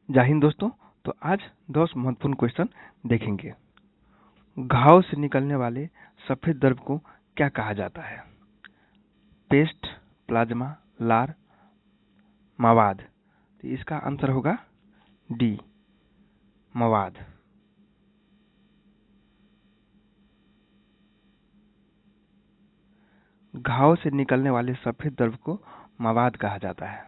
जय हिंद दोस्तों। तो आज 10 महत्वपूर्ण क्वेश्चन देखेंगे। घाव से निकलने वाले सफेद द्रव को क्या कहा जाता है? पेस्ट, प्लाज्मा, लार, मवाद। तो इसका आंसर होगा डी, मवाद। घाव से निकलने वाले सफेद द्रव को मवाद कहा जाता है।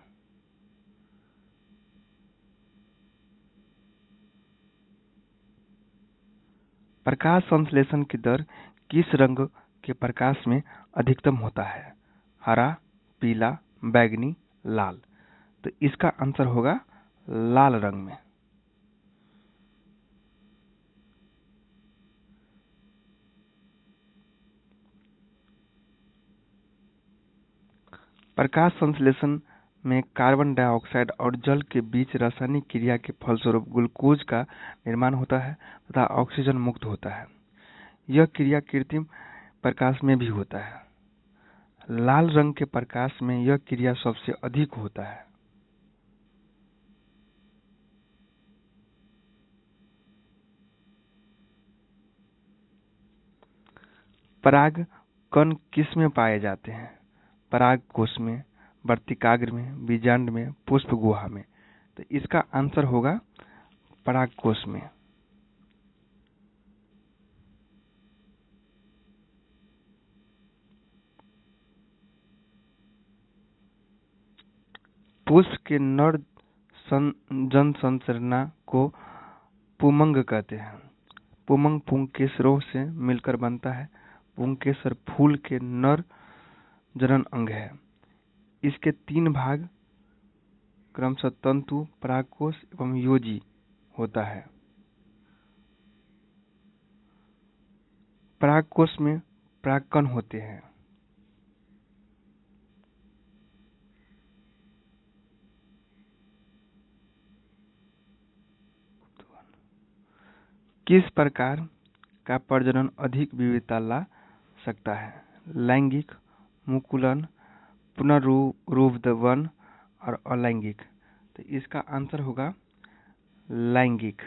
प्रकाश संश्लेषण की दर किस रंग के प्रकाश में अधिकतम होता है? हरा, पीला, बैंगनी, लाल। तो इसका आंसर होगा लाल रंग में। प्रकाश संश्लेषण में कार्बन डाइऑक्साइड और जल के बीच रासायनिक क्रिया के फलस्वरूप ग्लूकोज का निर्माण होता है तथा ऑक्सीजन मुक्त होता है। यह क्रिया कृत्रिम प्रकाश में भी होता है। लाल रंग के प्रकाश में यह क्रिया सबसे अधिक होता है। पराग कण किस में पाए जाते हैं? पराग कोश में, वर्तिकाग्र में, बीजांड में, पुष्प गुहा में। तो इसका आंसर होगा पराग कोश में। पुष्प के नर जनसंरचना को पुंमंग कहते हैं। पुंमंग पुंकेसरों से मिलकर बनता है। पुंकेसर फूल के नर जनन अंग है। इसके 3 भाग क्रमशः तंतु, परागकोश एवं योजी होता है। परागकोश में परागकण होते हैं। किस प्रकार का प्रजनन अधिक विविधता ला सकता है? लैंगिक, मुकुलन, पुनरुत्पादन और अलैंगिक। तो इसका आंसर होगा लैंगिक।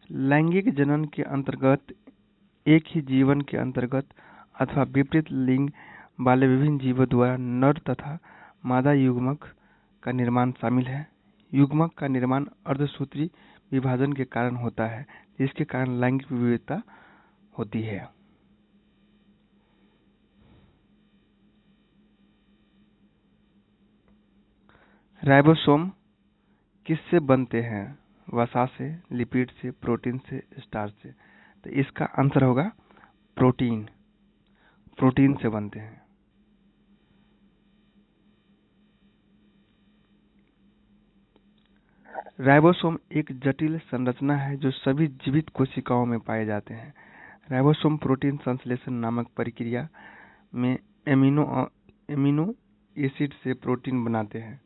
लैंगिक जनन के अंतर्गत एक ही जीवन के अंतर्गत अथवा विपरीत लिंग वाले विभिन्न जीवों द्वारा नर तथा मादा युग्मक का निर्माण शामिल है। युग्मक का निर्माण अर्धसूत्री विभाजन के कारण होता है, जिसके कारण लैंगिक विविधता होती है। राइबोसोम किससे बनते हैं? वसा से, लिपिड से, प्रोटीन से, स्टार्च से। तो इसका आंसर होगा प्रोटीन। प्रोटीन से बनते हैं। राइबोसोम एक जटिल संरचना है जो सभी जीवित कोशिकाओं में पाए जाते हैं। राइबोसोम प्रोटीन संश्लेषण नामक प्रक्रिया में एमिनो एसिड से प्रोटीन बनाते हैं।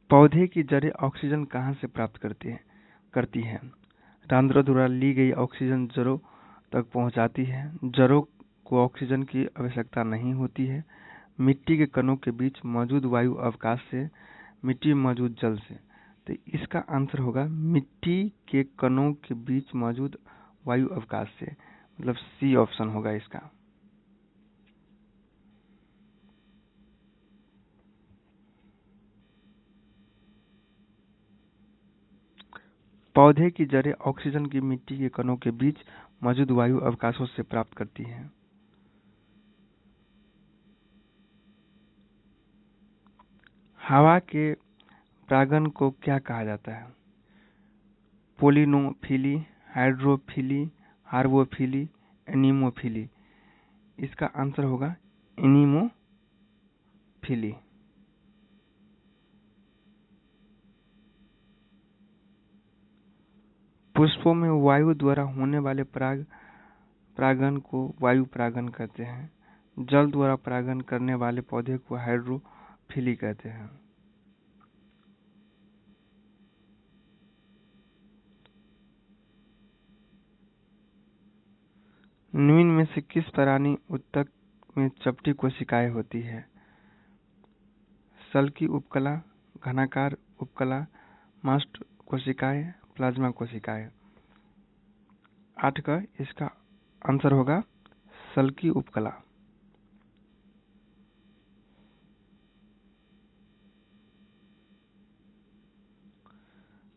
पौधे की जड़ें ऑक्सीजन कहाँ से प्राप्त करती हैं? रंध्रों द्वारा ली गई ऑक्सीजन जड़ों तक पहुंचाती है। जड़ों को ऑक्सीजन की आवश्यकता नहीं होती है। मिट्टी के कणों के बीच मौजूद वायु अवकाश से, मिट्टी में मौजूद जल से। तो इसका आंसर होगा मिट्टी के कणों के बीच मौजूद वायु अवकाश से, मतलब सी ऑप्शन होगा इसका। पौधे की जड़ें ऑक्सीजन की मिट्टी के कणों के बीच मौजूद वायु अवकाशों से प्राप्त करती हैं। हवा के परागण को क्या कहा जाता है? पोलिनोफिली, हाइड्रोफिली, हार्बोफिली, एनीमोफिली। इसका आंसर होगा एनीमोफिली। पुष्पों में वायु द्वारा होने वाले परागण को वायु परागण कहते हैं। जल द्वारा परागण करने वाले पौधे को हाइड्रोफिल फिली कहते हैं। निम्न में से किस प्राणी उत्तक में चपटी कोशिकाएं होती है? सल की उपकला, घनाकार उपकला, मास्ट कोशिकाएं, प्लाज्मा कोशिकाएं। 8 का इसका आंसर होगा सल की उपकला।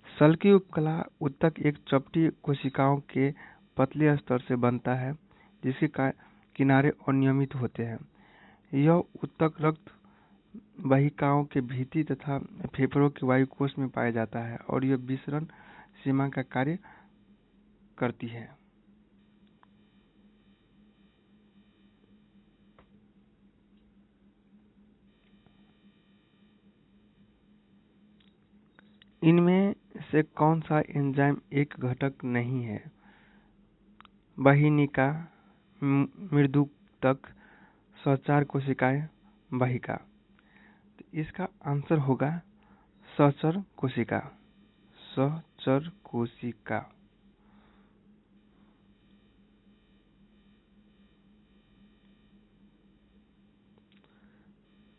सल की उपकला उत्तक एक चपटी कोशिकाओं के पतले स्तर से बनता है जिसके किनारे अनियमित होते हैं। यह उत्तक रक्त वाहिकाओं के भित्ति तथा फेफड़ों के वायुकोश में पाया जाता है और यह विसरण सीमा का कार्य करती है। इनमें से कौन सा एंजाइम एक घटक नहीं है? वाहिनिका, मृदुतक, सहचार कोशिकाएं, वाहिका। तो इसका आंसर होगा सहचर कोशिका। सहचर कोशिका।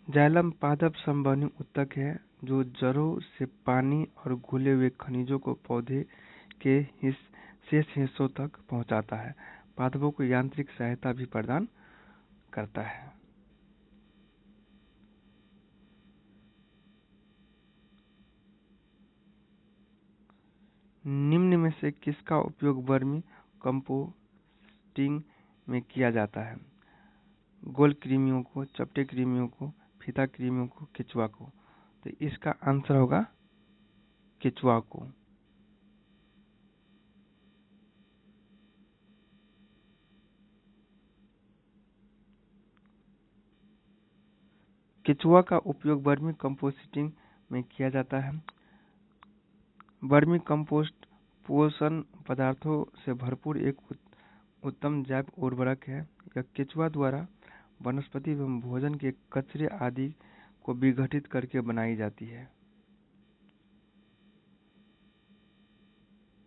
जाइलम पादप संवहनी उत्तक है जो जड़ों से पानी और घुले हुए खनिजों को पौधे के शेष हिस्सों तक पहुंचाता है। पादपों को यांत्रिक सहायता भी प्रदान करता है। निम्न में से किसका उपयोग वर्मी कंपोस्टिंग में किया जाता है? गोल कृमियों को, चपटे कृमियों को, फीता कृमियों को, केचुआ को। तो इसका आंसर होगा केचुआ को। केचुआ का उपयोग वर्मी कंपोस्टिंग में किया जाता है। वर्मी कंपोस्ट पोषण पदार्थों से भरपूर एक उत्तम जैव उर्वरक है। यह केचुआ द्वारा वनस्पति एवं भोजन के कचरे आदि को विघटित करके बनाई जाती है।